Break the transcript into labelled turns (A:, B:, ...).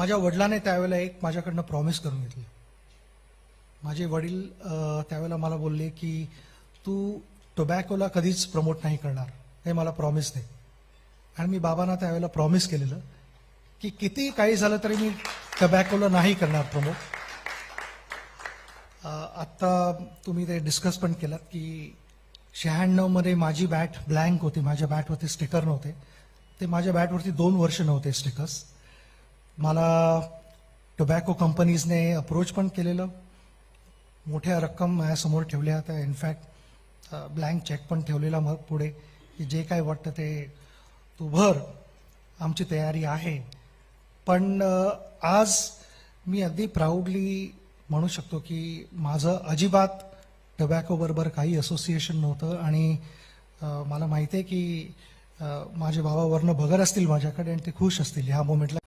A: माझ्या वडिलांनी त्यावेळेला एक माझ्याकडनं प्रॉमिस करून घेतली. माझे वडील त्यावेळेला मला बोलले की तू टोबॅकोला कधीच प्रमोट नाही करणार, हे मला प्रॉमिस दे. आणि मी बाबांना त्यावेळेला प्रॉमिस केलेलं की किती काही झालं तरी मी टोबॅकोला नाही करणार प्रमोट. आत्ता तुम्ही ते डिस्कस पण केलात की 96 मध्ये माझी बॅट ब्लँक होती, माझ्या बॅटवरती स्टिकर नव्हते. ते माझ्या बॅटवरती 2 वर्ष नव्हते स्टिकर्स. मला टोबॅको कंपनीजने अप्रोच पण केलेलं, मोठ्या रक्कम माझ्यासमोर ठेवल्या होत्या. इनफॅक्ट ब्लँक चेक पण ठेवलेला मग पुढे की जे काय वाटतं ते तू भर, आमची तयारी आहे. पण आज मी अगदी प्राऊडली म्हणू शकतो की माझं अजिबात टोबॅको बरोबर काही असोसिएशन नव्हतं. आणि मला माहिती आहे की माझे बाबा वरनं बघत असतील माझ्याकडे आणि ते खुश असतील ह्या मोमेंटला.